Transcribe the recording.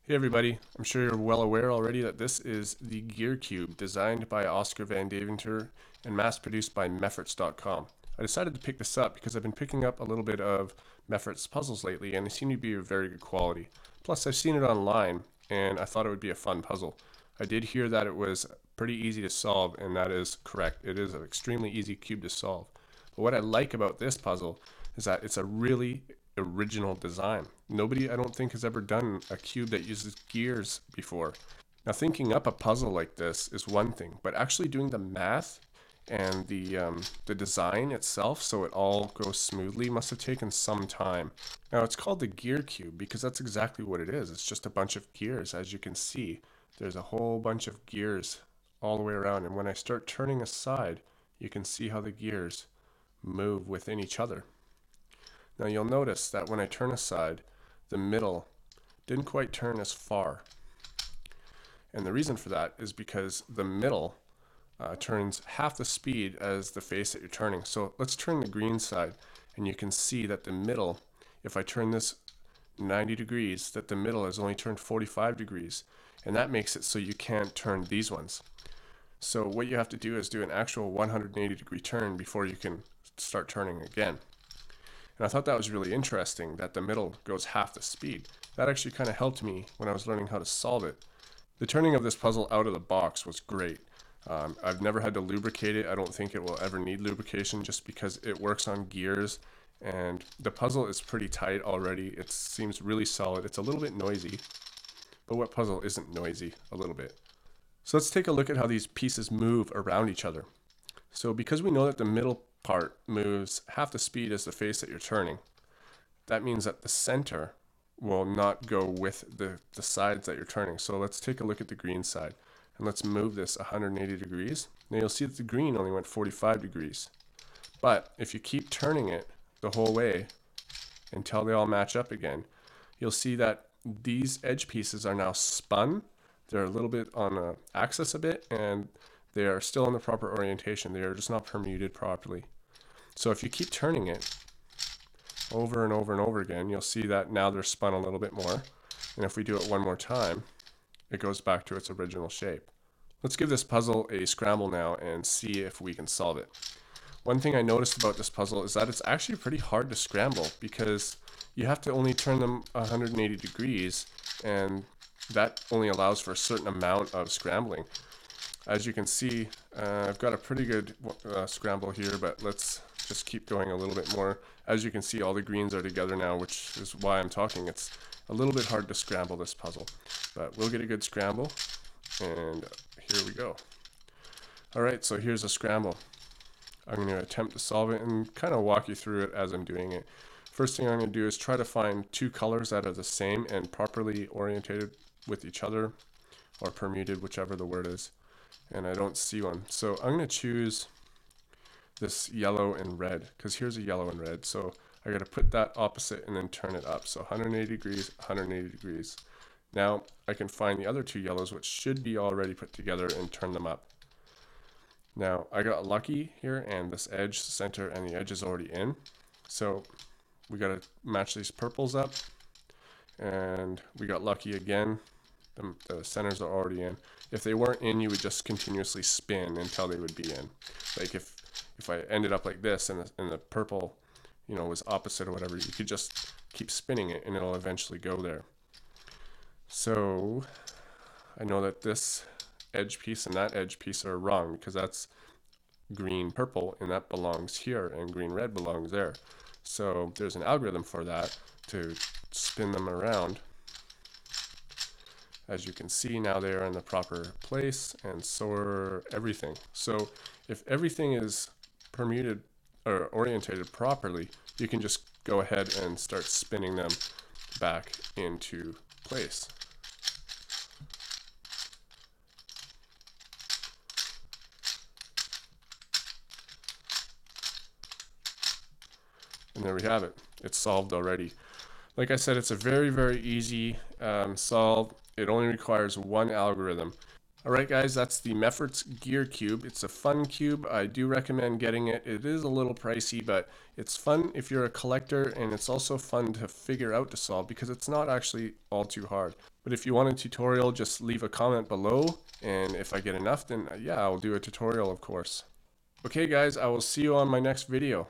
Hey everybody, I'm sure you're well aware already that this is the Gear Cube designed by Oscar Van Deventer and mass produced by Mefferts.com. I decided to pick this up because I've been picking up a little bit of Mefferts puzzles lately and they seem to be of very good quality. Plus, I've seen it online and I thought it would be a fun puzzle. I did hear that it was pretty easy to solve, and that is correct. It is an extremely easy cube to solve. But what I like about this puzzle is that it's a really original design. Nobody, I don't think, has ever done a cube that uses gears before. Now, thinking up a puzzle like this is one thing, but actually doing the math and the design itself so it all goes smoothly must have taken some time. Now, it's called the gear cube because that's exactly what it is. It's just a bunch of gears. As you can see, there's a whole bunch of gears all the way around, and when I start turning aside, you can see how the gears move within each other. Now you'll notice that when I turn aside, the middle didn't quite turn as far. And the reason for that is because the middle turns half the speed as the face that you're turning. So let's turn the green side, and you can see that the middle, if I turn this 90 degrees, that the middle has only turned 45 degrees. And that makes it so you can't turn these ones. So what you have to do is do an actual 180 degree turn before you can start turning again. And I thought that was really interesting that the middle goes half the speed. That actually kind of helped me when I was learning how to solve it. The turning of this puzzle out of the box was great. I've never had to lubricate it. I don't think it will ever need lubrication just because it works on gears, and the puzzle is pretty tight already. It seems really solid. It's a little bit noisy, but what puzzle isn't noisy a little bit? So let's take a look at how these pieces move around each other. So because we know that the middle part moves half the speed as the face that you're turning, that means that the center will not go with the sides that you're turning. So let's take a look at the green side and let's move this 180 degrees. Now you'll see that the green only went 45 degrees. But if you keep turning it the whole way until they all match up again, you'll see that these edge pieces are now spun. They're a little bit on an axis a bit, and they are still in the proper orientation. They are just not permuted properly. So if you keep turning it over and over and over again, you'll see that now they're spun a little bit more. And if we do it one more time, it goes back to its original shape. Let's give this puzzle a scramble now and see if we can solve it. One thing I noticed about this puzzle is that it's actually pretty hard to scramble because you have to only turn them 180 degrees, and that only allows for a certain amount of scrambling. As you can see, I've got a pretty good scramble here, but let's just keep going a little bit more. As you can see, all the greens are together now, which is why I'm talking. It's a little bit hard to scramble this puzzle, but we'll get a good scramble, and here we go. All right, so here's a scramble. I'm going to attempt to solve it and kind of walk you through it as I'm doing it. First thing I'm going to do is try to find two colors that are the same and properly orientated with each other, or permuted, whichever the word is. And I don't see one. So I'm going to choose this yellow and red, because here's a yellow and red. So I got to put that opposite and then turn it up. So 180 degrees, 180 degrees. Now I can find the other two yellows, which should be already put together, and turn them up. Now I got lucky here, and this edge, center, and the edge is already in. So we got to match these purples up, and we got lucky again. The centers are already in. If they weren't in, you would just continuously spin until they would be in. Like if I ended up like this and the purple, was opposite or whatever, you could just keep spinning it and it'll eventually go there. So I know that this edge piece and that edge piece are wrong because that's green purple and that belongs here, and green red belongs there. So there's an algorithm for that to spin them around. As you can see, now they are in the proper place, and so are everything. So if everything is permuted or orientated properly, you can just go ahead and start spinning them back into place. And there we have it. It's solved already. Like I said, it's a very, very easy solve. It only requires one algorithm. Alright guys, that's the Meffert's Gear Cube. It's a fun cube. I do recommend getting it. It is a little pricey, but it's fun if you're a collector, and it's also fun to figure out to solve because it's not actually all too hard. But if you want a tutorial, just leave a comment below, and if I get enough, then yeah, I'll do a tutorial, of course. Okay guys, I will see you on my next video.